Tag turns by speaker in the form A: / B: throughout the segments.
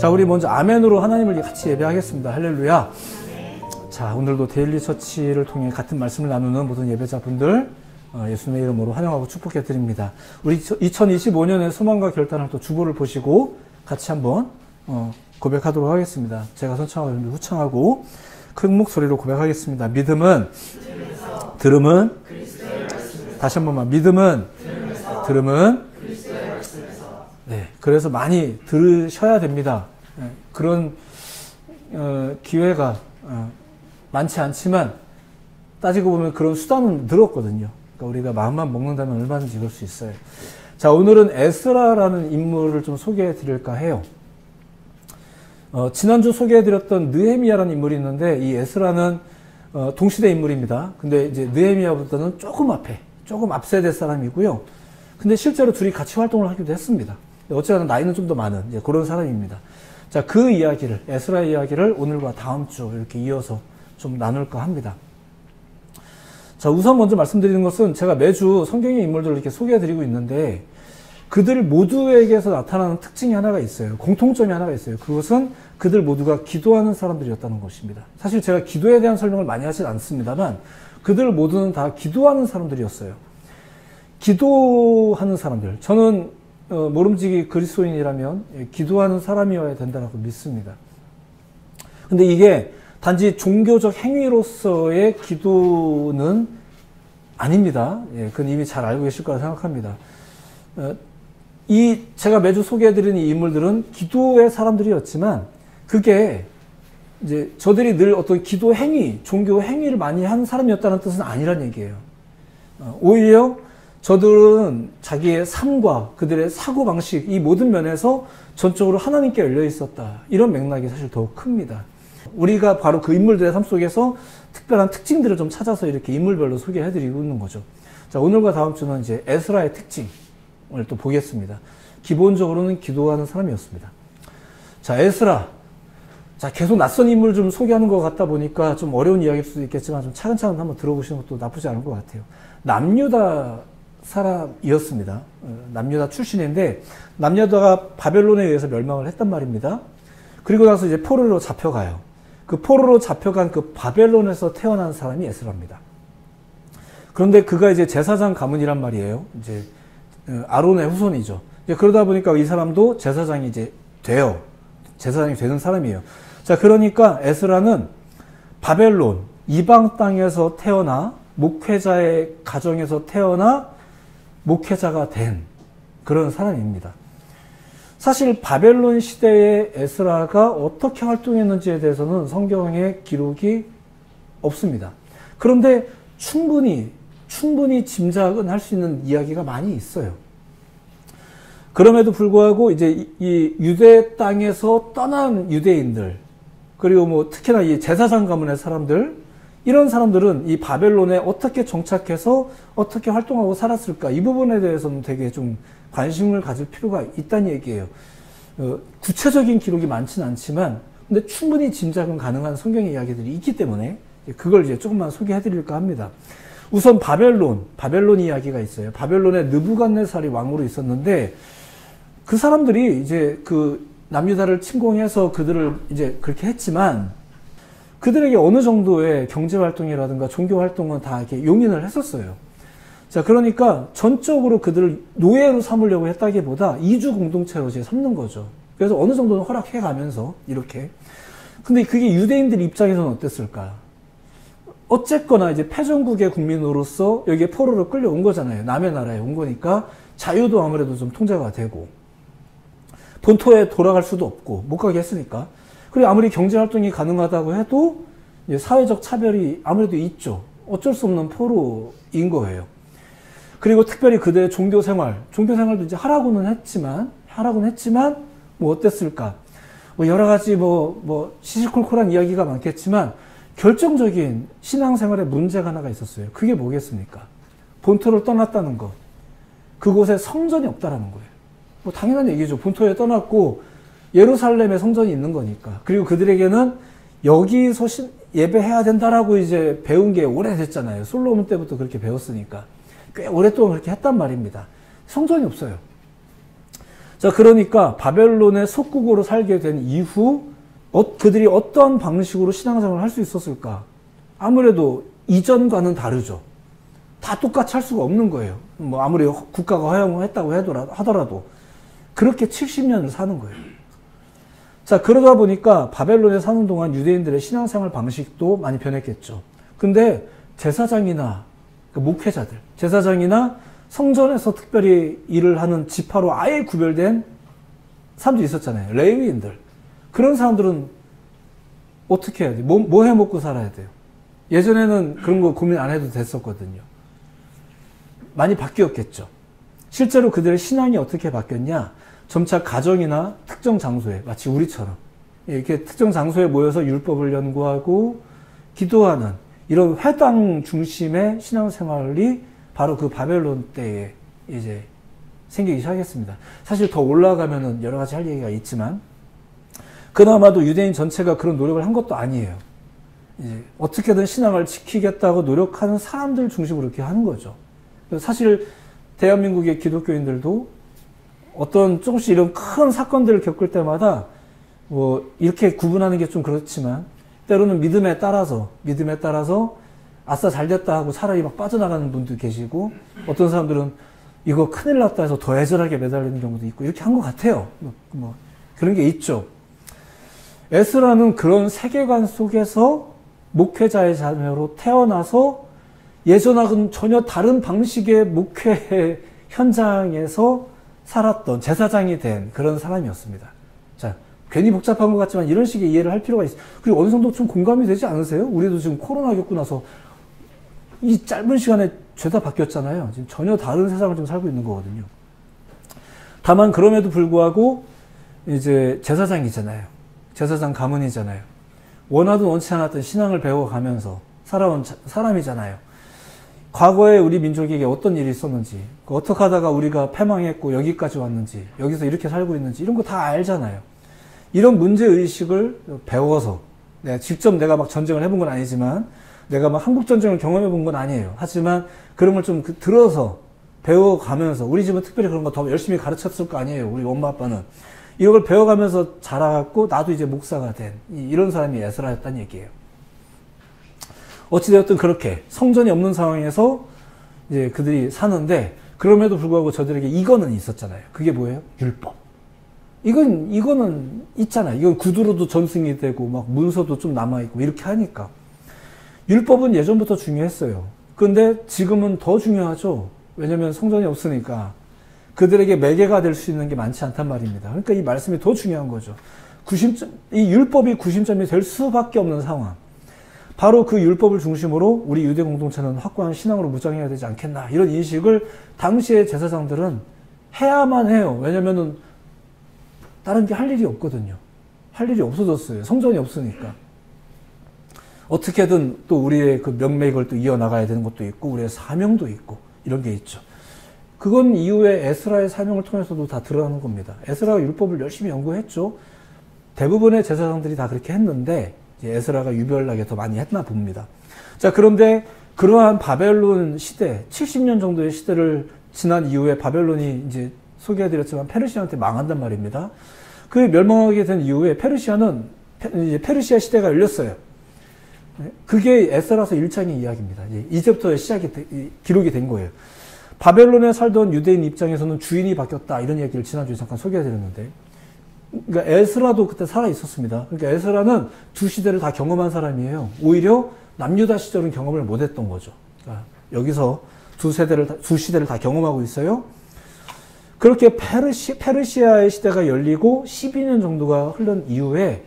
A: 자, 우리 먼저 아멘으로 하나님을 같이 예배하겠습니다. 할렐루야. 자, 오늘도 데일리 처치를 통해 같은 말씀을 나누는 모든 예배자분들 예수님의 이름으로 환영하고 축복해 드립니다. 우리 2025년의 소망과 결단을 또 주보를 보시고 같이 한번 고백하도록 하겠습니다. 제가 선창하고 후창하고 큰 목소리로 고백하겠습니다. 믿음은 들음은 다시 한 번만 믿음은 들음은 네, 그래서 많이 들으셔야 됩니다. 그런 기회가 많지 않지만 따지고 보면 그런 수단은 늘었거든요. 그러니까 우리가 마음만 먹는다면 얼마든지 그럴 수 있어요. 자, 오늘은 에스라라는 인물을 좀 소개해 드릴까 해요. 지난주 소개해 드렸던 느헤미야라는 인물이 있는데 이 에스라는 동시대 인물입니다. 근데 이제 느헤미야보다는 조금 앞세대 사람이고요. 근데 실제로 둘이 같이 활동을 하기도 했습니다. 어쨌든 나이는 좀 더 많은 그런 사람입니다. 자, 그 이야기를, 에스라 이야기를 오늘과 다음 주 이렇게 이어서 좀 나눌까 합니다. 자, 우선 먼저 말씀드리는 것은 제가 매주 성경의 인물들을 이렇게 소개해드리고 있는데 그들 모두에게서 나타나는 특징이 하나가 있어요. 공통점이 하나가 있어요. 그것은 그들 모두가 기도하는 사람들이었다는 것입니다. 사실 제가 기도에 대한 설명을 많이 하진 않습니다만 그들 모두는 다 기도하는 사람들이었어요. 기도하는 사람들. 저는 모름지기 그리스도인이라면 기도하는 사람이어야 된다고 믿습니다. 근데 이게 단지 종교적 행위로서의 기도는 아닙니다. 그건 이미 잘 알고 계실 거라 생각합니다. 제가 매주 소개해드리는 이 인물들은 기도의 사람들이었지만 그게 이제 저들이 늘 어떤 기도 행위, 종교 행위를 많이 한 사람이었다는 뜻은 아니란 얘기예요. 오히려 저들은 자기의 삶과 그들의 사고방식, 이 모든 면에서 전적으로 하나님께 열려 있었다. 이런 맥락이 사실 더 큽니다. 우리가 바로 그 인물들의 삶 속에서 특별한 특징들을 좀 찾아서 이렇게 인물별로 소개해드리고 있는 거죠. 자, 오늘과 다음 주는 이제 에스라의 특징을 또 보겠습니다. 기본적으로는 기도하는 사람이었습니다. 자, 에스라. 자, 계속 낯선 인물 좀 소개하는 것 같다 보니까 좀 어려운 이야기일 수도 있겠지만 좀 차근차근 한번 들어보시는 것도 나쁘지 않은 것 같아요. 남유다 사람이었습니다. 남유다 출신인데 남유다가 바벨론에 의해서 멸망을 했단 말입니다. 그리고 나서 이제 포로로 잡혀가요. 그 포로로 잡혀간 그 바벨론에서 태어난 사람이 에스라입니다. 그런데 그가 이제 제사장 가문이란 말이에요. 이제 아론의 후손이죠. 이제 그러다 보니까 이 사람도 제사장이 이제 돼요. 제사장이 되는 사람이에요. 자, 그러니까 에스라는 바벨론 이방 땅에서 태어나 목회자의 가정에서 태어나 목회자가 된 그런 사람입니다. 사실 바벨론 시대의 에스라가 어떻게 활동했는지에 대해서는 성경에 기록이 없습니다. 그런데 충분히 짐작은 할 수 있는 이야기가 많이 있어요. 그럼에도 불구하고 이제 이 유대 땅에서 떠난 유대인들, 그리고 뭐 특히나 이 제사장 가문의 사람들, 이런 사람들은 이 바벨론에 어떻게 정착해서 어떻게 활동하고 살았을까? 이 부분에 대해서는 되게 좀 관심을 가질 필요가 있다는 얘기예요. 구체적인 기록이 많지는 않지만, 근데 충분히 짐작은 가능한 성경의 이야기들이 있기 때문에 그걸 이제 조금만 소개해드릴까 합니다. 우선 바벨론 이야기가 있어요. 바벨론에 느부갓네살이 왕으로 있었는데 그 사람들이 이제 그 남유다를 침공해서 그들을 이제 그렇게 했지만 그들에게 어느 정도의 경제활동이라든가 종교활동은 다 이렇게 용인을 했었어요. 자, 그러니까 전적으로 그들을 노예로 삼으려고 했다기보다 이주 공동체로 이제 삼는 거죠. 그래서 어느 정도는 허락해 가면서 이렇게. 근데 그게 유대인들 입장에서는 어땠을까? 어쨌거나 이제 패전국의 국민으로서 여기에 포로로 끌려온 거잖아요. 남의 나라에 온 거니까 자유도 아무래도 좀 통제가 되고 본토에 돌아갈 수도 없고 못 가게 했으니까. 그리고 아무리 경제활동이 가능하다고 해도 이제 사회적 차별이 아무래도 있죠. 어쩔 수 없는 포로인 거예요. 그리고 특별히 그들의 종교생활도 이제 하라고는 했지만 뭐 어땠을까? 뭐 여러 가지 뭐 시시콜콜한 이야기가 많겠지만 결정적인 신앙생활에 문제가 하나가 있었어요. 그게 뭐겠습니까? 본토를 떠났다는 것. 그곳에 성전이 없다라는 거예요. 뭐 당연한 얘기죠. 본토에 떠났고 예루살렘에 성전이 있는 거니까. 그리고 그들에게는 여기서 예배해야 된다라고 이제 배운 게 오래됐잖아요. 솔로몬 때부터 그렇게 배웠으니까. 꽤 오랫동안 그렇게 했단 말입니다. 성전이 없어요. 자, 그러니까 바벨론의 속국으로 살게 된 이후 그들이 어떤 방식으로 신앙생활을 할 수 있었을까? 아무래도 이전과는 다르죠. 다 똑같이 할 수가 없는 거예요. 뭐 아무리 국가가 허용했다고 하더라도 그렇게 70년을 사는 거예요. 자, 그러다 보니까 바벨론에 사는 동안 유대인들의 신앙생활 방식도 많이 변했겠죠. 근데 제사장이나 목회자들, 제사장이나 성전에서 특별히 일을 하는 지파로 아예 구별된 사람들이 있었잖아요. 레위인들. 그런 사람들은 어떻게 해야 돼요? 뭐 해 먹고 살아야 돼요? 예전에는 그런 거 고민 안 해도 됐었거든요. 많이 바뀌었겠죠. 실제로 그들의 신앙이 어떻게 바뀌었냐? 점차 가정이나 특정 장소에, 마치 우리처럼 이렇게 특정 장소에 모여서 율법을 연구하고 기도하는 이런 회당 중심의 신앙생활이 바로 그 바벨론 때에 이제 생기기 시작했습니다. 사실 더 올라가면은 여러 가지 할 얘기가 있지만, 그나마도 유대인 전체가 그런 노력을 한 것도 아니에요. 이제 어떻게든 신앙을 지키겠다고 노력하는 사람들 중심으로 이렇게 하는 거죠. 사실 대한민국의 기독교인들도 어떤 조금씩 이런 큰 사건들을 겪을 때마다 뭐 이렇게 구분하는 게 좀 그렇지만, 때로는 믿음에 따라서 아싸 잘됐다 하고 차라리 막 빠져나가는 분도 계시고, 어떤 사람들은 이거 큰일 났다 해서 더 애절하게 매달리는 경우도 있고, 이렇게 한 것 같아요. 뭐 그런 게 있죠. 에스라는 그런 세계관 속에서 목회자의 자녀로 태어나서 예전하고는 전혀 다른 방식의 목회 현장에서 살았던 제사장이 된 그런 사람이었습니다. 자, 괜히 복잡한 것 같지만 이런 식의 이해를 할 필요가 있어요. 그리고 어느 정도 좀 공감이 되지 않으세요? 우리도 지금 코로나 겪고 나서 이 짧은 시간에 죄다 바뀌었잖아요. 지금 전혀 다른 세상을 좀 살고 있는 거거든요. 다만 그럼에도 불구하고 이제 제사장이잖아요. 제사장 가문이잖아요. 원하든 원치 않았던 신앙을 배워가면서 살아온 사람이잖아요. 과거에 우리 민족에게 어떤 일이 있었는지, 어떻게 하다가 우리가 패망했고 여기까지 왔는지, 여기서 이렇게 살고 있는지, 이런 거 다 알잖아요. 이런 문제의식을 배워서, 직접 내가 막 전쟁을 해본 건 아니지만, 내가 막 한국전쟁을 경험해 본 건 아니에요. 하지만 그런 걸 좀 들어서 배워가면서, 우리 집은 특별히 그런 거 더 열심히 가르쳤을 거 아니에요. 우리 엄마 아빠는. 이걸 배워가면서 자라갖고 나도 이제 목사가 된 이런 사람이 에스라였다는 얘기예요. 어찌되었든 그렇게 성전이 없는 상황에서 이제 그들이 사는데, 그럼에도 불구하고 저들에게 이거는 있었잖아요. 그게 뭐예요? 율법. 이거는 있잖아요. 이건 구두로도 전승이 되고 막 문서도 좀 남아있고 이렇게 하니까. 율법은 예전부터 중요했어요. 그런데 지금은 더 중요하죠. 왜냐면 성전이 없으니까 그들에게 매개가 될 수 있는 게 많지 않단 말입니다. 그러니까 이 말씀이 더 중요한 거죠. 이 율법이 구심점이 될 수밖에 없는 상황. 바로 그 율법을 중심으로 우리 유대 공동체는 확고한 신앙으로 무장해야 되지 않겠나, 이런 인식을 당시의 제사장들은 해야만 해요. 왜냐면은 다른 게 할 일이 없거든요. 할 일이 없어졌어요. 성전이 없으니까. 어떻게든 또 우리의 그 명맥을 또 이어나가야 되는 것도 있고, 우리의 사명도 있고, 이런 게 있죠. 그건 이후에 에스라의 사명을 통해서도 다 드러나는 겁니다. 에스라가 율법을 열심히 연구했죠. 대부분의 제사장들이 다 그렇게 했는데, 에스라가 유별나게 더 많이 했나 봅니다. 자, 그런데 그러한 바벨론 시대, 70년 정도의 시대를 지난 이후에 바벨론이 이제 소개해드렸지만 페르시아한테 망한단 말입니다. 그 멸망하게 된 이후에 페르시아 시대가 열렸어요. 그게 에스라서 1장의 이야기입니다. 이제부터 기록이 된 거예요. 바벨론에 살던 유대인 입장에서는 주인이 바뀌었다, 이런 얘기를 지난주에 잠깐 소개해드렸는데, 그러니까 에스라도 그때 살아 있었습니다. 그러니까 에스라는 두 시대를 다 경험한 사람이에요. 오히려 남유다 시절은 경험을 못했던 거죠. 그러니까 여기서 두 시대를 다 경험하고 있어요. 그렇게 페르시아의 시대가 열리고 12년 정도가 흐른 이후에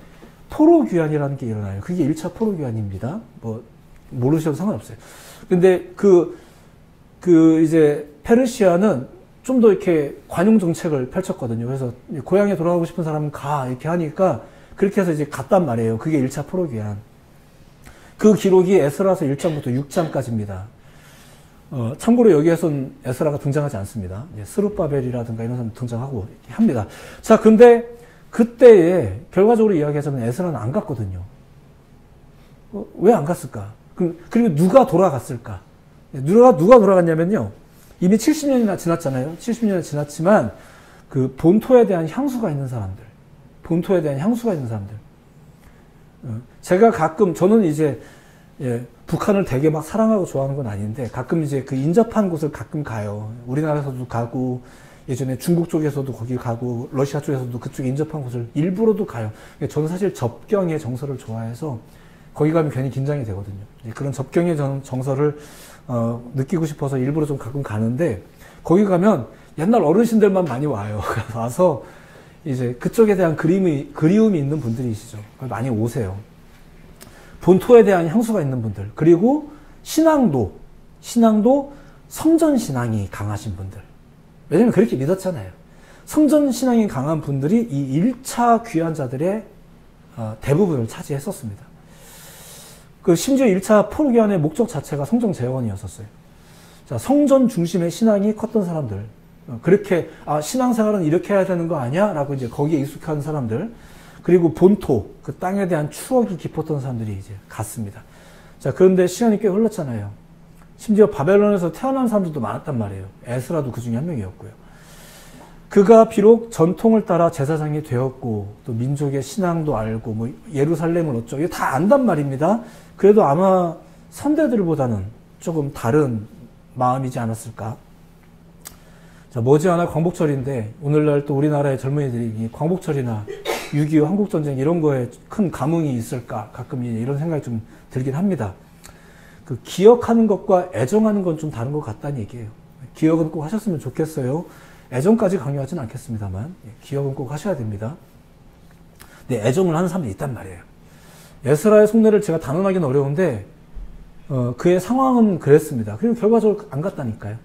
A: 포로귀환이라는 게 일어나요. 그게 1차 포로귀환입니다. 뭐 모르셔도 상관없어요. 근데 이제 페르시아는 좀 더 이렇게 관용 정책을 펼쳤거든요. 그래서 고향에 돌아가고 싶은 사람은 가, 이렇게 하니까 그렇게 해서 이제 갔단 말이에요. 그게 1차 포로귀환. 그 기록이 에스라서 1장부터 6장까지입니다. 참고로 여기에선 에스라가 등장하지 않습니다. 스룹바벨이라든가 이런 사람 등장하고 합니다. 자, 근데 그때에 결과적으로 이야기하자면 에스라는 안 갔거든요. 왜 안 갔을까? 그리고 누가 돌아갔을까? 누가 돌아갔냐면요. 이미 70년이나 지났잖아요. 70년이 지났지만 그 본토에 대한 향수가 있는 사람들, 본토에 대한 향수가 있는 사람들. 제가 가끔 저는 이제 북한을 되게 막 사랑하고 좋아하는 건 아닌데 가끔 이제 그 인접한 곳을 가끔 가요. 우리나라에서도 가고 예전에 중국 쪽에서도 거기 가고 러시아 쪽에서도 그쪽 인접한 곳을 일부러도 가요. 저는 사실 접경의 정서를 좋아해서 거기 가면 괜히 긴장이 되거든요. 그런 접경의 정서를 느끼고 싶어서 일부러 좀 가끔 가는데 거기 가면 옛날 어르신들만 많이 와요. 와서 이제 그쪽에 대한 그리움이 있는 분들이시죠. 많이 오세요. 본토에 대한 향수가 있는 분들, 그리고 신앙도 성전신앙이 강하신 분들. 왜냐면 그렇게 믿었잖아요. 성전신앙이 강한 분들이 이 1차 귀환자들의 대부분을 차지했었습니다. 심지어 1차 포로기환의 목적 자체가 성전 재건이었었어요. 자, 성전 중심의 신앙이 컸던 사람들. 그렇게, 신앙생활은 이렇게 해야 되는 거 아니야? 라고 이제 거기에 익숙한 사람들. 그리고 본토, 그 땅에 대한 추억이 깊었던 사람들이 이제 갔습니다. 자, 그런데 시간이 꽤 흘렀잖아요. 심지어 바벨론에서 태어난 사람들도 많았단 말이에요. 에스라도 그 중에 한 명이었고요. 그가 비록 전통을 따라 제사장이 되었고, 또 민족의 신앙도 알고, 뭐, 예루살렘을 어쩌고, 이거 다 안단 말입니다. 그래도 아마 선대들보다는 조금 다른 마음이지 않았을까. 자, 머지않아 광복절인데, 오늘날 또 우리나라의 젊은이들이 광복절이나 6.25 한국전쟁 이런 거에 큰 감흥이 있을까? 가끔 이런 생각이 좀 들긴 합니다. 그 기억하는 것과 애정하는 건 좀 다른 것 같다는 얘기예요. 기억은 꼭 하셨으면 좋겠어요. 애정까지 강요하진 않겠습니다만, 기억은 꼭 하셔야 됩니다. 근데 애정을 하는 사람들이 있단 말이에요. 에스라의 속내를 제가 단언하기는 어려운데, 그의 상황은 그랬습니다. 그리고 결과적으로 안 갔다니까요.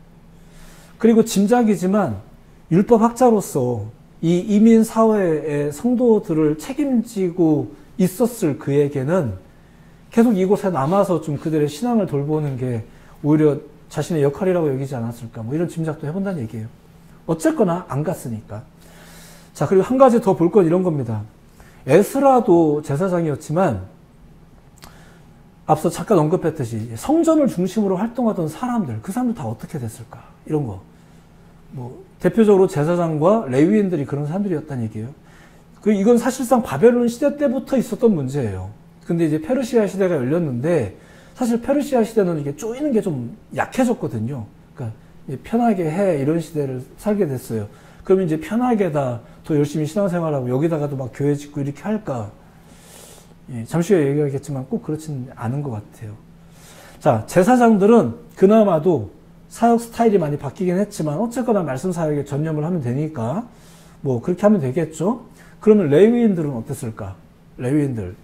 A: 그리고 짐작이지만, 율법학자로서 이 이민 사회의 성도들을 책임지고 있었을 그에게는 계속 이곳에 남아서 좀 그들의 신앙을 돌보는 게 오히려 자신의 역할이라고 여기지 않았을까. 뭐 이런 짐작도 해본다는 얘기예요. 어쨌거나 안 갔으니까. 자, 그리고 한 가지 더 볼 건 이런 겁니다. 에스라도 제사장이었지만 앞서 잠깐 언급했듯이 성전을 중심으로 활동하던 사람들, 그 사람들 다 어떻게 됐을까? 이런 거. 뭐 대표적으로 제사장과 레위인들이 그런 사람들이었다는 얘기예요. 이건 사실상 바벨론 시대 때부터 있었던 문제예요. 근데 이제 페르시아 시대가 열렸는데 사실 페르시아 시대는 이게 쪼이는 게 좀 약해졌거든요. 그러니까 편하게 해 이런 시대를 살게 됐어요. 그러면 이제 편하게 더 열심히 신앙생활하고 여기다가도 막 교회 짓고 이렇게 할까? 잠시 후에 얘기하겠지만 꼭 그렇지는 않은 것 같아요. 자, 제사장들은 그나마도 사역 스타일이 많이 바뀌긴 했지만 어쨌거나 말씀 사역에 전념을 하면 되니까 뭐 그렇게 하면 되겠죠. 그러면 레위인들은 어땠을까? 레위인들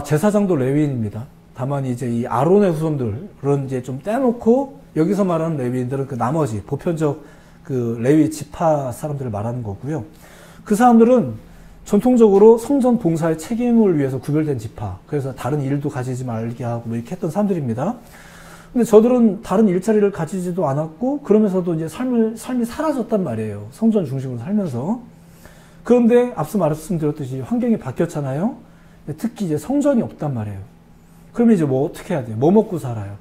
A: 제사장도 레위인입니다. 다만 이제 이 아론의 후손들은 이제 좀 떼놓고 여기서 말하는 레위인들은 그 나머지 보편적 그 레위 지파 사람들을 말하는 거고요. 그 사람들은 전통적으로 성전 봉사의 책임을 위해서 구별된 지파, 그래서 다른 일도 가지지 말게 하고 뭐 이렇게 했던 사람들입니다. 근데 저들은 다른 일자리를 가지지도 않았고 그러면서도 이제 삶이 사라졌단 말이에요. 성전 중심으로 살면서. 그런데 앞서 말씀드렸듯이 환경이 바뀌었잖아요. 특히 이제 성전이 없단 말이에요. 그러면 이제 뭐 어떻게 해야 돼요? 뭐 먹고 살아요?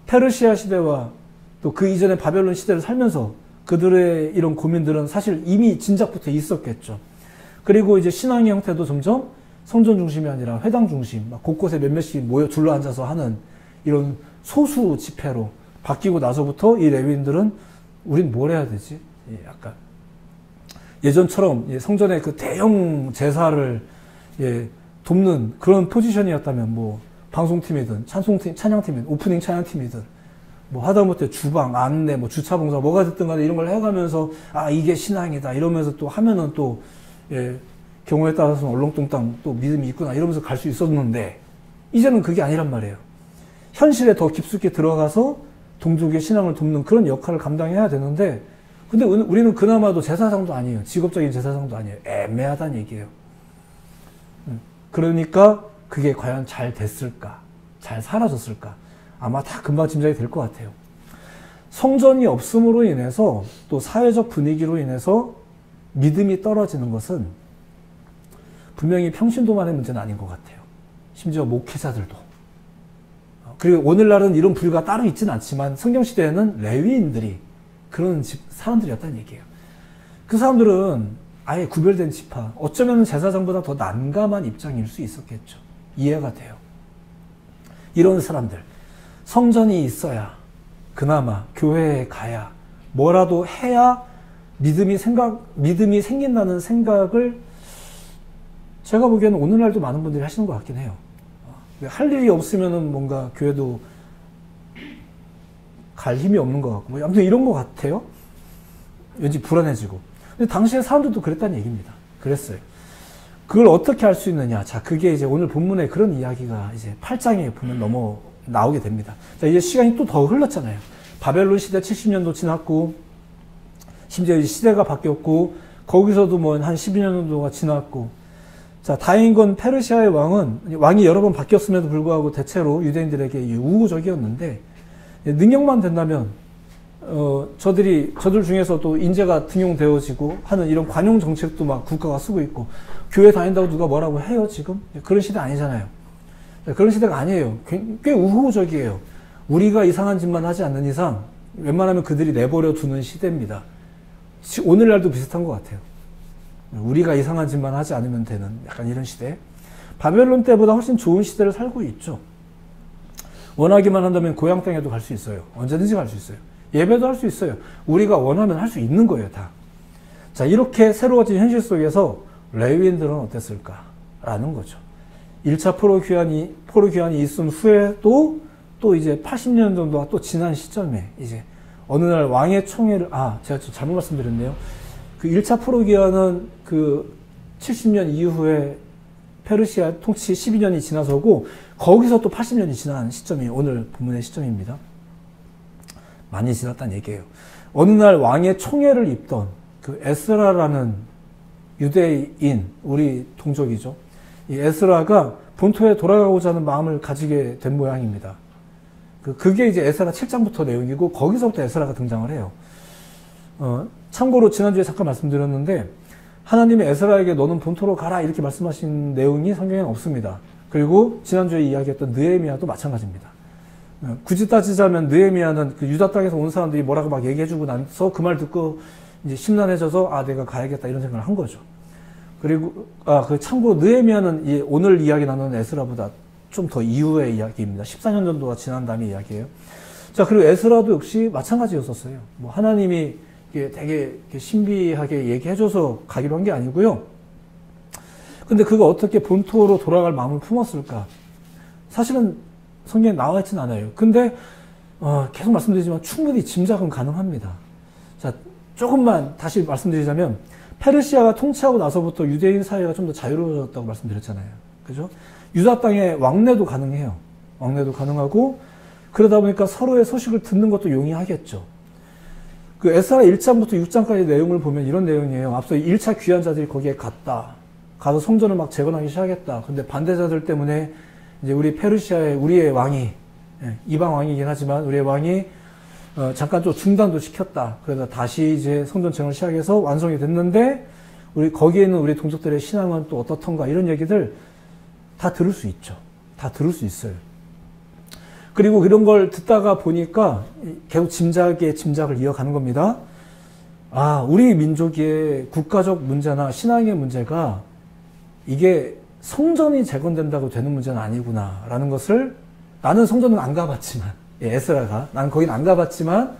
A: 페르시아 시대와 또 그 이전의 바벨론 시대를 살면서 그들의 이런 고민들은 사실 이미 진작부터 있었겠죠. 그리고 이제 신앙의 형태도 점점 성전 중심이 아니라 회당 중심, 막 곳곳에 몇몇씩 모여 둘러앉아서 하는 이런 소수 집회로 바뀌고 나서부터 이 레위인들은 우린 뭘 해야 되지? 약간 예전처럼 성전의 그 대형 제사를 돕는 그런 포지션이었다면 뭐 방송팀이든 찬양팀이든 오프닝 찬양팀이든 뭐 하다못해 주방, 안내, 뭐 주차봉사 뭐가 됐든 간에 이런 걸 해가면서 이게 신앙이다 이러면서 또 하면은 또 경우에 따라서는 얼렁뚱땅 또 믿음이 있구나 이러면서 갈 수 있었는데 이제는 그게 아니란 말이에요. 현실에 더 깊숙이 들어가서 동족의 신앙을 돕는 그런 역할을 감당해야 되는데 근데 우리는 그나마도 제사장도 아니에요. 직업적인 제사장도 아니에요. 애매하다는 얘기예요. 그러니까 그게 과연 잘 됐을까? 잘 사라졌을까? 아마 다 금방 짐작이 될 것 같아요. 성전이 없음으로 인해서 또 사회적 분위기로 인해서 믿음이 떨어지는 것은 분명히 평신도만의 문제는 아닌 것 같아요. 심지어 목회자들도. 그리고 오늘날은 이런 부류가 따로 있지는 않지만 성경시대에는 레위인들이 그런 사람들이었다는 얘기예요. 그 사람들은 아예 구별된 지파, 어쩌면 제사장보다 더 난감한 입장일 수 있었겠죠. 이해가 돼요. 이런 사람들, 성전이 있어야, 그나마 교회에 가야, 뭐라도 해야 믿음이 생긴다는 생각을 제가 보기에는 오늘날도 많은 분들이 하시는 것 같긴 해요. 할 일이 없으면은 뭔가 교회도 갈 힘이 없는 것 같고, 아무튼 이런 것 같아요. 왠지 불안해지고. 근데 당시에 사람들도 그랬다는 얘기입니다. 그랬어요. 그걸 어떻게 할 수 있느냐. 자, 그게 이제 오늘 본문에 그런 이야기가 이제 8장에 보면 나오게 됩니다. 자, 이제 시간이 또 더 흘렀잖아요. 바벨론 시대 70년도 지났고, 심지어 시대가 바뀌었고, 거기서도 뭐 한 12년 정도가 지났고, 자, 다행인 건 페르시아의 왕이 여러 번 바뀌었음에도 불구하고 대체로 유대인들에게 우호적이었는데, 능력만 된다면, 저들 중에서 또 인재가 등용되어지고 하는 이런 관용 정책도 막 국가가 쓰고 있고, 교회 다닌다고 누가 뭐라고 해요, 지금? 그런 시대 아니잖아요. 그런 시대가 아니에요. 꽤 우호적이에요. 우리가 이상한 짓만 하지 않는 이상, 웬만하면 그들이 내버려 두는 시대입니다. 오늘날도 비슷한 것 같아요. 우리가 이상한 짓만 하지 않으면 되는 약간 이런 시대. 바벨론 때보다 훨씬 좋은 시대를 살고 있죠. 원하기만 한다면 고향 땅에도 갈 수 있어요. 언제든지 갈 수 있어요. 예배도 할 수 있어요. 우리가 원하면 할 수 있는 거예요, 다. 자, 이렇게 새로워진 현실 속에서 레위인들은 어땠을까라는 거죠. 1차 포로 귀환이 있은 후에도 또 이제 80년 정도가 또 지난 시점에 이제 어느 날 왕의 총애를, 제가 좀 잘못 말씀드렸네요. 그 1차 포로 귀환은 그 70년 이후에 페르시아 통치 12년이 지나서고, 거기서 또 80년이 지난 시점이 오늘 본문의 시점입니다. 많이 지났다는 얘기예요. 어느 날 왕의 총애를 입던 그 에스라라는 유대인, 우리 동족이죠. 이 에스라가 본토에 돌아가고자 하는 마음을 가지게 된 모양입니다. 그게 이제 에스라 7장부터 내용이고, 거기서부터 에스라가 등장을 해요. 참고로 지난주에 잠깐 말씀드렸는데, 하나님이 에스라에게 너는 본토로 가라 이렇게 말씀하신 내용이 성경에는 없습니다. 그리고 지난주에 이야기했던 느헤미야도 마찬가지입니다. 굳이 따지자면 느헤미야는 그 유다 땅에서 온 사람들이 뭐라고 막 얘기해주고 나서 그 말 듣고 이제 심란해져서 내가 가야겠다 이런 생각을 한 거죠. 그리고 참고로 느헤미야는 오늘 이야기 나누는 에스라보다 좀 더 이후의 이야기입니다. 14년 정도가 지난 다음의 이야기예요. 자, 그리고 에스라도 역시 마찬가지였었어요. 뭐 하나님이 되게 신비하게 얘기해줘서 가기로 한 게 아니고요. 근데 그가 어떻게 본토로 돌아갈 마음을 품었을까? 사실은 성경에 나와 있진 않아요. 근데 계속 말씀드리지만 충분히 짐작은 가능합니다. 자, 조금만 다시 말씀드리자면, 페르시아가 통치하고 나서부터 유대인 사회가 좀 더 자유로워졌다고 말씀드렸잖아요. 그죠? 유다 땅에 왕래도 가능해요. 왕래도 가능하고, 그러다 보니까 서로의 소식을 듣는 것도 용이하겠죠. 그 에스라 1장부터 6장까지 내용을 보면 이런 내용이에요. 앞서 1차 귀환자들이 거기에 가서 성전을 막 재건하기 시작했다. 근데 반대자들 때문에 이제 우리의 왕이, 이방 왕이긴 하지만 우리의 왕이 잠깐 좀 중단도 시켰다. 그래서 다시 이제 성전 재건을 시작해서 완성이 됐는데, 거기에 있는 우리 동족들의 신앙은 또 어떻던가, 이런 얘기들 다 들을 수 있죠. 다 들을 수 있어요. 그리고 이런 걸 듣다가 보니까 계속 짐작을 이어가는 겁니다. 우리 민족의 국가적 문제나 신앙의 문제가 이게 성전이 재건된다고 되는 문제는 아니구나 라는 것을, 나는 성전은 안 가봤지만, 에스라가, 난 거긴 안 가봤지만,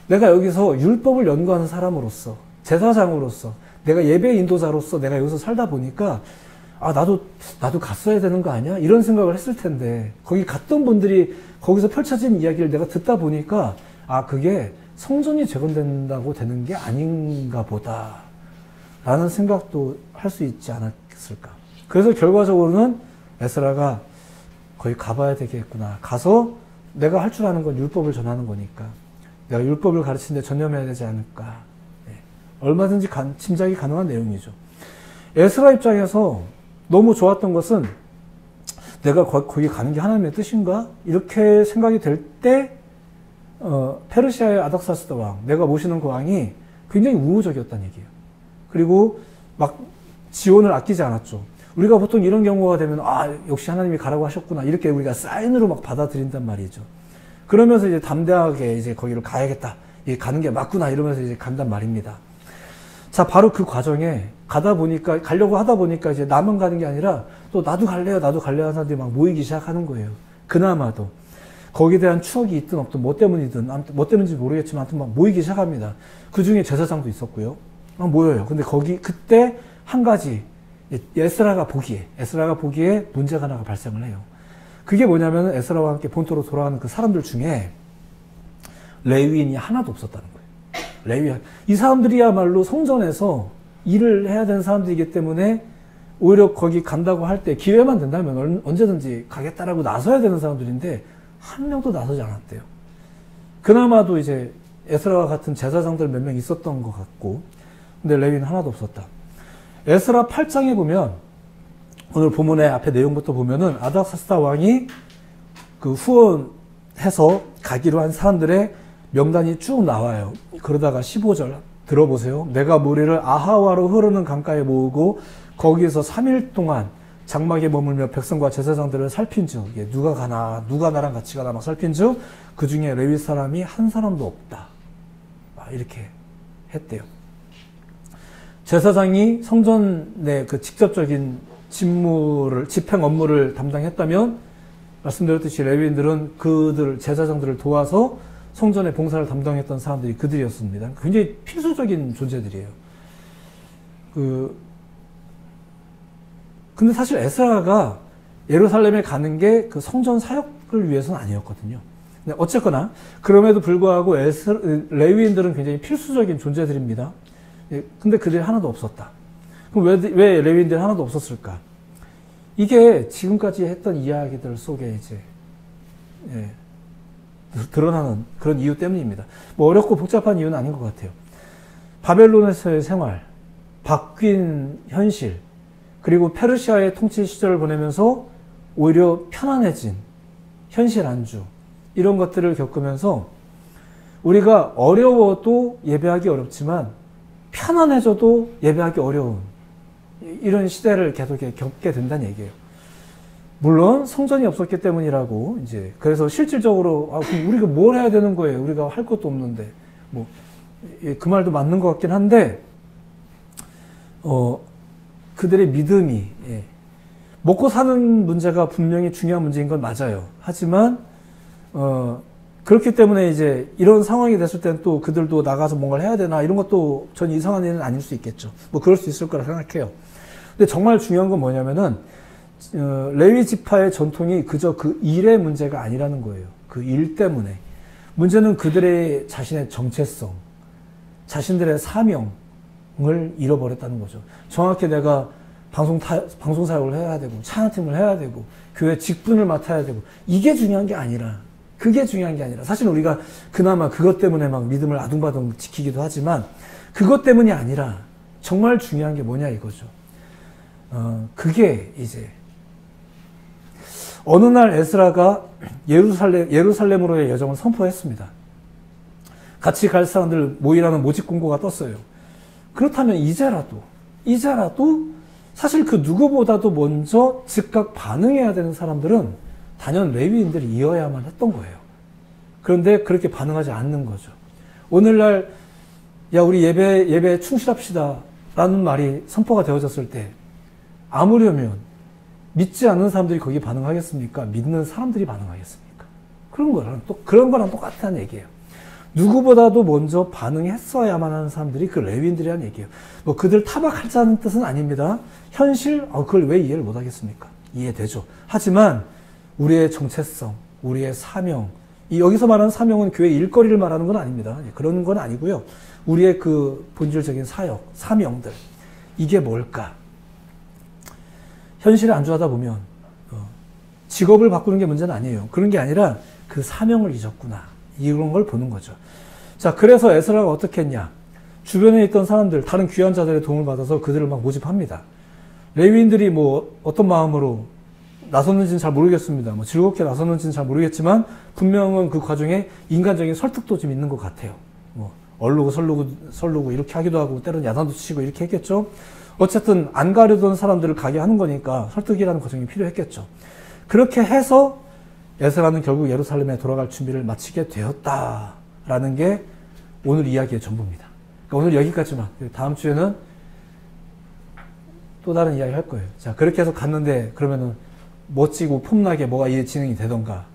A: 내가 여기서 율법을 연구하는 사람으로서, 제사장으로서, 내가 예배 인도자로서 내가 여기서 살다 보니까, 나도 갔어야 되는 거 아니야? 이런 생각을 했을 텐데, 거기 갔던 분들이 거기서 펼쳐진 이야기를 내가 듣다 보니까, 그게 성전이 재건된다고 되는 게 아닌가 보다 라는 생각도 할 수 있지 않았을까. 그래서 결과적으로는 에스라가 거기 가봐야 되겠구나. 가서 내가 할 줄 아는 건 율법을 전하는 거니까 내가 율법을 가르치는데 전념해야 되지 않을까. 얼마든지 짐작이 가능한 내용이죠. 에스라 입장에서 너무 좋았던 것은, 내가 거기 가는 게 하나님의 뜻인가? 이렇게 생각이 될 때, 페르시아의 아닥사스다 왕, 내가 모시는 그 왕이 굉장히 우호적이었다는 얘기예요. 그리고 막 지원을 아끼지 않았죠. 우리가 보통 이런 경우가 되면, 역시 하나님이 가라고 하셨구나, 이렇게 우리가 사인으로 막 받아들인단 말이죠. 그러면서 이제 담대하게 이제 거기를 가야겠다, 가는 게 맞구나 이러면서 이제 간단 말입니다. 자, 바로 그 과정에 가려고 하다 보니까 이제 나만 가는 게 아니라 또 나도 갈래요 하는 사람들이 막 모이기 시작하는 거예요. 그나마도. 거기에 대한 추억이 있든 없든 뭐 때문이든, 아무튼 뭐 때문인지 모르겠지만 아무튼 막 모이기 시작합니다. 그 중에 제사장도 있었고요. 막 모여요. 근데 그때 한 가지, 에스라가 보기에 문제가 하나가 발생을 해요. 그게 뭐냐면 에스라와 함께 본토로 돌아가는 그 사람들 중에 레위인이 하나도 없었다는 거예요. 이 사람들이야말로 성전에서 일을 해야 되는 사람들이기 때문에 오히려 거기 간다고 할 때 기회만 된다면 언제든지 가겠다라고 나서야 되는 사람들인데 한 명도 나서지 않았대요. 그나마도 이제 에스라와 같은 제사장들 몇 명 있었던 것 같고, 근데 레위는 하나도 없었다. 에스라 8장에 보면 오늘 본문의 앞에 내용부터 보면은 아닥사스다 왕이 그 후원해서 가기로 한 사람들의 명단이 쭉 나와요. 그러다가 15절 들어보세요. 내가 무리를 아하와로 흐르는 강가에 모으고 거기에서 3일 동안 장막에 머물며 백성과 제사장들을 살핀즉, 누가 가나 누가 나랑 같이 가나 막 살핀즉 그 중에 레위 사람이 한 사람도 없다. 이렇게 했대요. 제사장이 성전의 그 직접적인 집행 업무를 담당했다면 말씀드렸듯이 레위인들은 제사장들을 도와서 성전의 봉사를 담당했던 사람들이 그들이었습니다. 굉장히 필수적인 존재들이에요. 근데 사실 에스라가 예루살렘에 가는 게 그 성전 사역을 위해서는 아니었거든요. 근데 어쨌거나 그럼에도 불구하고 레위인들은 굉장히 필수적인 존재들입니다. 근데 그들이 하나도 없었다. 그럼 왜 레위인들이 하나도 없었을까? 이게 지금까지 했던 이야기들 속에 이제 드러나는 그런 이유 때문입니다. 뭐 어렵고 복잡한 이유는 아닌 것 같아요. 바벨론에서의 생활, 바뀐 현실, 그리고 페르시아의 통치 시절을 보내면서 오히려 편안해진 현실 안주, 이런 것들을 겪으면서 우리가 어려워도 예배하기 어렵지만 편안해져도 예배하기 어려운 이런 시대를 계속 겪게 된다는 얘기예요. 물론 성전이 없었기 때문이라고 이제 그래서 실질적으로 그럼 우리가 뭘 해야 되는 거예요? 우리가 할 것도 없는데 뭐 그 말도 맞는 것 같긴 한데 그들의 믿음이 먹고 사는 문제가 분명히 중요한 문제인 건 맞아요. 하지만 그렇기 때문에 이제 이런 상황이 됐을 때는 또 그들도 나가서 뭔가를 해야 되나 이런 것도 전 이상한 일은 아닐 수 있겠죠. 뭐 그럴 수 있을 거라 생각해요. 근데 정말 중요한 건 뭐냐면은 레위 지파의 전통이 그저 그 일의 문제가 아니라는 거예요. 그 일 때문에. 문제는 그들의 자신의 정체성, 자신들의 사명을 잃어버렸다는 거죠. 정확히 내가 방송 사역을 해야 되고, 찬양팀을 해야 되고, 교회 직분을 맡아야 되고, 이게 중요한 게 아니라, 그게 중요한 게 아니라, 사실 우리가 그나마 그것 때문에 막 믿음을 아둥바둥 지키기도 하지만, 그것 때문이 아니라, 정말 중요한 게 뭐냐 이거죠. 그게 이제, 어느 날 에스라가 예루살렘으로의 여정을 선포했습니다. 같이 갈 사람들 모이라는 모집 공고가 떴어요. 그렇다면 이제라도 사실 그 누구보다도 먼저 즉각 반응해야 되는 사람들은 단연 레위인들이어야만 했던 거예요. 그런데 그렇게 반응하지 않는 거죠. 오늘날 야 우리 예배에 충실합시다 라는 말이 선포가 되어졌을 때 아무려면 믿지 않는 사람들이 거기에 반응하겠습니까? 믿는 사람들이 반응하겠습니까? 그런 거랑 똑같다는 얘기예요. 누구보다도 먼저 반응했어야만 하는 사람들이 그 레위인들이라는 얘기예요. 뭐 그들 타박하자는 뜻은 아닙니다. 현실, 그걸 왜 이해를 못 하겠습니까? 이해되죠. 하지만 우리의 정체성, 우리의 사명, 여기서 말하는 사명은 교회 일거리를 말하는 건 아닙니다. 그런 건 아니고요. 우리의 그 본질적인 사역, 사명들, 이게 뭘까? 현실에 안주하다 보면 직업을 바꾸는 게 문제는 아니에요. 그런 게 아니라 그 사명을 잊었구나. 이런 걸 보는 거죠. 자, 그래서 에스라가 어떻게 했냐? 주변에 있던 사람들, 다른 귀한 자들의 도움을 받아서 그들을 막 모집합니다. 레위인들이 뭐 어떤 마음으로 나섰는지는 잘 모르겠습니다. 뭐 즐겁게 나섰는지는 잘 모르겠지만 분명은 그 과정에 인간적인 설득도 좀 있는 것 같아요. 뭐 얼르고 설르고 이렇게 하기도 하고 때로는 야단도 치고 이렇게 했겠죠. 어쨌든 안 가려던 사람들을 가게 하는 거니까 설득이라는 과정이 필요했겠죠. 그렇게 해서 에스라는 결국 예루살렘에 돌아갈 준비를 마치게 되었다라는 게 오늘 이야기의 전부입니다. 그러니까 오늘 여기까지만. 다음 주에는 또 다른 이야기 할 거예요. 자, 그렇게 해서 갔는데 그러면은 멋지고 폼나게 뭐가 이해 진행이 되던가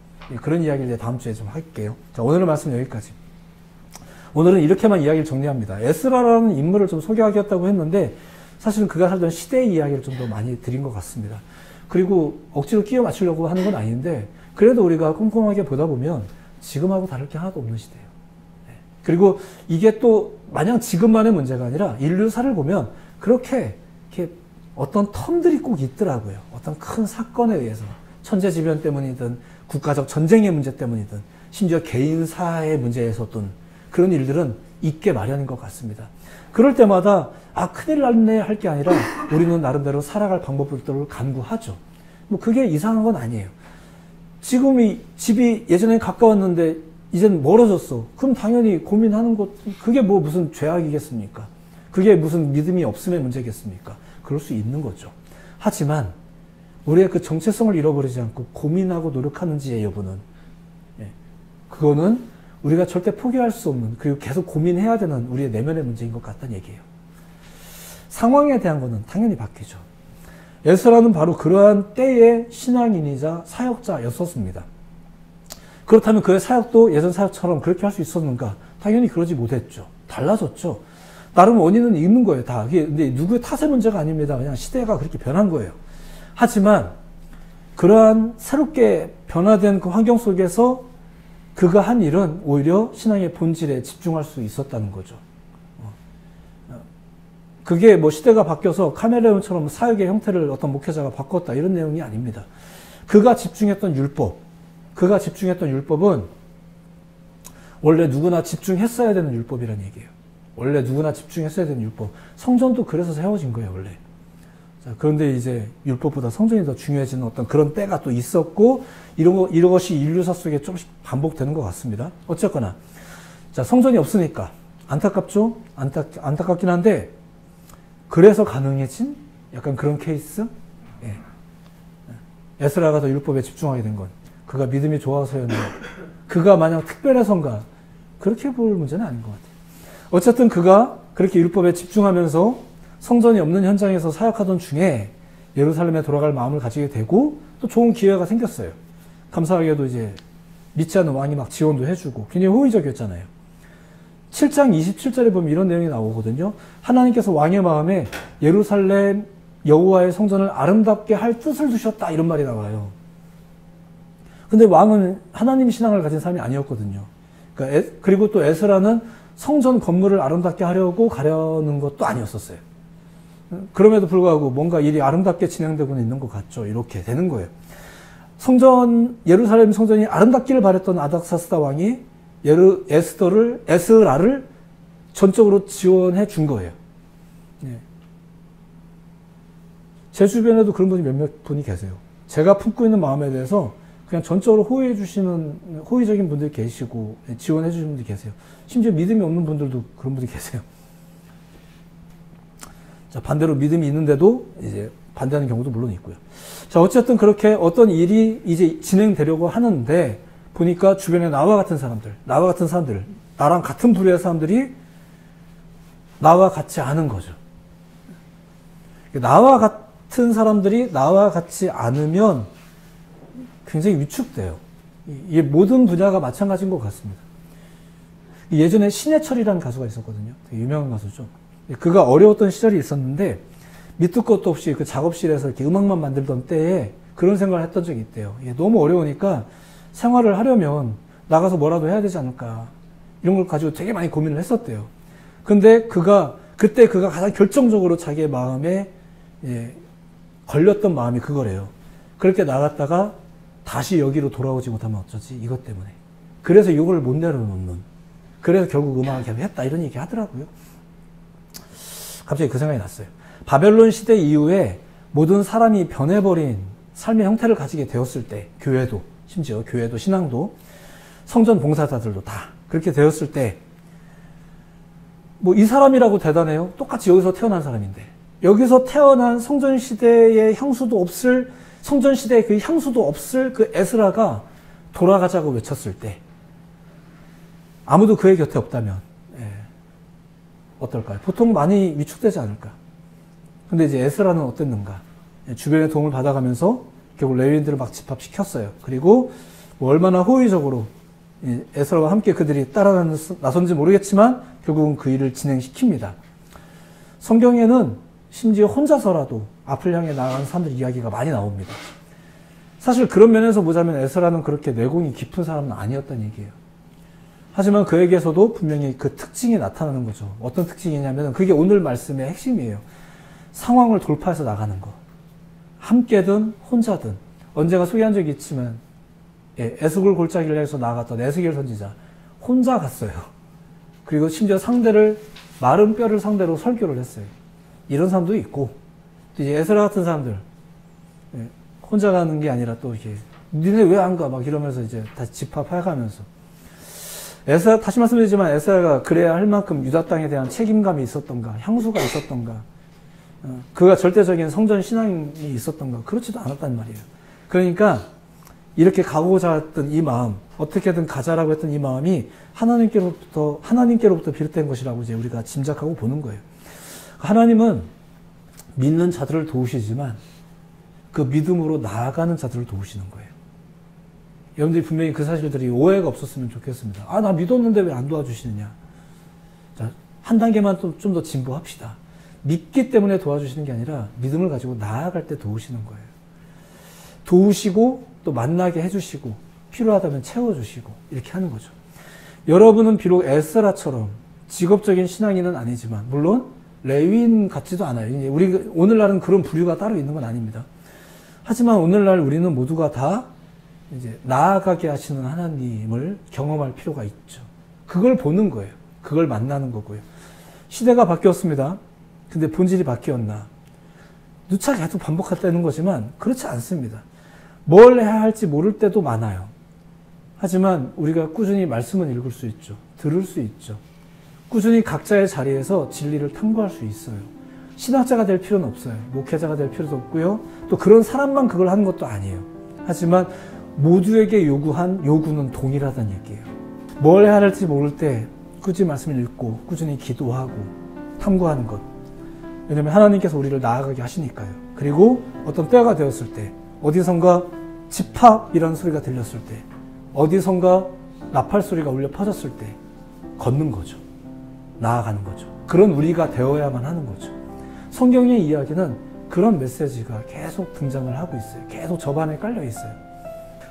A: 그런 이야기를 이제 다음 주에 좀 할게요. 자, 오늘의 말씀은 여기까지. 오늘은 이렇게만 이야기를 정리합니다. 에스라라는 인물을 좀 소개하겠다고 했는데 사실은 그가 살던 시대의 이야기를 좀 더 많이 드린 것 같습니다. 그리고 억지로 끼워 맞추려고 하는 건 아닌데 그래도 우리가 꼼꼼하게 보다 보면 지금하고 다를 게 하나도 없는 시대예요. 그리고 이게 또 마냥 지금만의 문제가 아니라 인류사를 보면 그렇게 이렇게 어떤 텀들이 꼭 있더라고요. 어떤 큰 사건에 의해서 천재지변 때문이든 국가적 전쟁의 문제 때문이든 심지어 개인사의 문제에서든 그런 일들은 있게 마련인 것 같습니다. 그럴 때마다 큰일 났네 할 게 아니라 우리는 나름대로 살아갈 방법들을 간구하죠. 뭐 그게 이상한 건 아니에요. 지금 이 집이 예전에 가까웠는데 이젠 멀어졌어. 그럼 당연히 고민하는 것, 그게 뭐 무슨 죄악이겠습니까? 그게 무슨 믿음이 없음의 문제겠습니까? 그럴 수 있는 거죠. 하지만 우리의 그 정체성을 잃어버리지 않고 고민하고 노력하는지의 여부는 그거는 우리가 절대 포기할 수 없는, 그리고 계속 고민해야 되는 우리의 내면의 문제인 것 같다는 얘기예요. 상황에 대한 거는 당연히 바뀌죠. 에스라는 바로 그러한 때의 신앙인이자 사역자였었습니다. 그렇다면 그의 사역도 예전 사역처럼 그렇게 할 수 있었는가? 당연히 그러지 못했죠. 달라졌죠. 나름 원인은 있는 거예요, 다. 근데 누구의 탓의 문제가 아닙니다. 그냥 시대가 그렇게 변한 거예요. 하지만 그러한 새롭게 변화된 그 환경 속에서 그가 한 일은 오히려 신앙의 본질에 집중할 수 있었다는 거죠. 그게 뭐 시대가 바뀌어서 카멜레온처럼 사역의 형태를 어떤 목회자가 바꿨다 이런 내용이 아닙니다. 그가 집중했던 율법은 원래 누구나 집중했어야 되는 율법이라는 얘기예요. 원래 누구나 집중했어야 되는 율법. 성전도 그래서 세워진 거예요, 원래. 자, 그런데 이제 율법보다 성전이 더 중요해지는 어떤 그런 때가 또 있었고, 이런 것이 인류사 속에 조금씩 반복되는 것 같습니다. 어쨌거나. 자, 성전이 없으니까. 안타깝죠? 안타깝긴 한데, 그래서 가능해진 약간 그런 케이스? 예. 에스라가 더 율법에 집중하게 된 건, 그가 믿음이 좋아서였나, 그가 마냥 특별해서인가, 그렇게 볼 문제는 아닌 것 같아요. 어쨌든 그가 그렇게 율법에 집중하면서 성전이 없는 현장에서 사역하던 중에 예루살렘에 돌아갈 마음을 가지게 되고 또 좋은 기회가 생겼어요. 감사하게도 이제 믿지 않는 왕이 막 지원도 해주고 굉장히 호의적이었잖아요. 7장 27절에 보면 이런 내용이 나오거든요. 하나님께서 왕의 마음에 예루살렘 여호와의 성전을 아름답게 할 뜻을 두셨다 이런 말이 나와요. 근데 왕은 하나님 신앙을 가진 사람이 아니었거든요. 그러니까 그리고 또 에스라는 성전 건물을 아름답게 하려고 가려는 것도 아니었었어요. 그럼에도 불구하고 뭔가 일이 아름답게 진행되고는 있는 것 같죠. 이렇게 되는 거예요. 예루살렘 성전이 아름답기를 바랬던 아닥사스다 왕이 에스라를 전적으로 지원해 준 거예요. 네. 제 주변에도 그런 분이 몇몇 분이 계세요. 제가 품고 있는 마음에 대해서 그냥 전적으로 호의적인 분들이 계시고, 지원해 주시는 분들이 계세요. 심지어 믿음이 없는 분들도 그런 분들이 계세요. 자, 반대로 믿음이 있는데도 이제 반대하는 경우도 물론 있고요. 자, 어쨌든 그렇게 어떤 일이 이제 진행되려고 하는데, 보니까 주변에 나와 같은 사람들, 나랑 같은 부류의 사람들이 나와 같지 않은 거죠. 나와 같은 사람들이 나와 같지 않으면 굉장히 위축돼요. 이게 모든 분야가 마찬가지인 것 같습니다. 예전에 신해철이라는 가수가 있었거든요. 되게 유명한 가수죠. 그가 어려웠던 시절이 있었는데 밑도 끝도 없이 그 작업실에서 이렇게 음악만 만들던 때에 그런 생각을 했던 적이 있대요. 이게 너무 어려우니까 생활을 하려면 나가서 뭐라도 해야 되지 않을까, 이런 걸 가지고 되게 많이 고민을 했었대요. 근데 그때 그가 가장 결정적으로 자기의 마음에 걸렸던 마음이 그거래요. 그렇게 나갔다가 다시 여기로 돌아오지 못하면 어쩌지? 이것 때문에. 그래서 이걸 못 내려놓는. 그래서 결국 음악을 계속 했다. 이런 얘기 하더라고요. 갑자기 그 생각이 났어요. 바벨론 시대 이후에 모든 사람이 변해버린 삶의 형태를 가지게 되었을 때, 심지어 교회도, 신앙도, 성전 봉사자들도 다 그렇게 되었을 때, 뭐 이 사람이라고 대단해요? 똑같이 여기서 태어난 사람인데, 여기서 태어난 성전시대의 향수도 없을, 성전시대의 그 향수도 없을 그 에스라가 돌아가자고 외쳤을 때, 아무도 그의 곁에 없다면, 어떨까요? 보통 많이 위축되지 않을까? 근데 이제 에스라는 어땠는가? 주변의 도움을 받아가면서 결국 레위인들을 막 집합시켰어요. 그리고 뭐 얼마나 호의적으로 에스라와 함께 그들이 따라 나선지 모르겠지만 결국은 그 일을 진행시킵니다. 성경에는 심지어 혼자서라도 앞을 향해 나아가는 사람들 이야기가 많이 나옵니다. 사실 그런 면에서 보자면 에스라는 그렇게 내공이 깊은 사람은 아니었다는 얘기예요. 하지만 그에게서도 분명히 그 특징이 나타나는 거죠. 어떤 특징이냐면 그게 오늘 말씀의 핵심이에요. 상황을 돌파해서 나가는 거. 함께든 혼자든. 언제가 소개한 적이 있지만 에스골 골짜기를 향해서 나아갔던 에스겔 선지자 혼자 갔어요. 그리고 심지어 상대를 마른 뼈를 상대로 설교를 했어요. 이런 사람도 있고 또 이제 에스라 같은 사람들 혼자 가는 게 아니라 또 이렇게 니네 왜 안 가? 막 이러면서 이제 다시 집합해가면서 에스라 다시 말씀드리지만 에스라가 그래야 할 만큼 유다 땅에 대한 책임감이 있었던가 향수가 있었던가 그가 절대적인 성전 신앙이 있었던가 그렇지도 않았단 말이에요. 그러니까 이렇게 가고자 했던 이 마음 어떻게든 가자라고 했던 이 마음이 하나님께로부터 비롯된 것이라고 이제 우리가 짐작하고 보는 거예요. 하나님은 믿는 자들을 도우시지만 그 믿음으로 나아가는 자들을 도우시는 거예요. 여러분들이 분명히 그 사실들이 오해가 없었으면 좋겠습니다. 아, 나 믿었는데 왜 안 도와주시느냐. 자, 한 단계만 좀 더 진보합시다. 믿기 때문에 도와주시는 게 아니라 믿음을 가지고 나아갈 때 도우시는 거예요. 도우시고 또 만나게 해주시고 필요하다면 채워주시고 이렇게 하는 거죠. 여러분은 비록 에스라처럼 직업적인 신앙인은 아니지만 물론 레위인 같지도 않아요. 우리 오늘날은 그런 부류가 따로 있는 건 아닙니다. 하지만 오늘날 우리는 모두가 다 이제 나아가게 하시는 하나님을 경험할 필요가 있죠. 그걸 보는 거예요. 그걸 만나는 거고요. 시대가 바뀌었습니다. 근데 본질이 바뀌었나? 누차 계속 반복했다는 거지만 그렇지 않습니다. 뭘 해야 할지 모를 때도 많아요. 하지만 우리가 꾸준히 말씀을 읽을 수 있죠. 들을 수 있죠. 꾸준히 각자의 자리에서 진리를 탐구할 수 있어요. 신학자가 될 필요는 없어요. 목회자가 될 필요도 없고요. 또 그런 사람만 그걸 하는 것도 아니에요. 하지만 모두에게 요구한 요구는 동일하다는 얘기예요. 뭘 해야 할지 모를 때 꾸준히 말씀을 읽고 꾸준히 기도하고 탐구하는 것. 왜냐하면 하나님께서 우리를 나아가게 하시니까요. 그리고 어떤 때가 되었을 때 어디선가 집합이라는 소리가 들렸을 때 어디선가 나팔 소리가 울려 퍼졌을 때 걷는 거죠. 나아가는 거죠. 그런 우리가 되어야만 하는 거죠. 성경의 이야기는 그런 메시지가 계속 등장을 하고 있어요. 계속 저반에 깔려 있어요.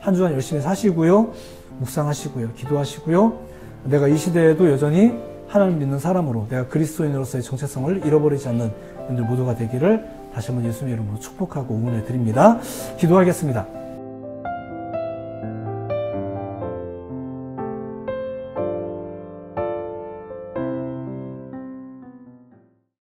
A: 한 주간 열심히 사시고요. 묵상하시고요. 기도하시고요. 내가 이 시대에도 여전히 하나님 믿는 사람으로 내가 그리스도인으로서의 정체성을 잃어버리지 않는 분들 모두가 되기를 다시 한번 예수님의 이름으로 축복하고 응원해 드립니다. 기도하겠습니다.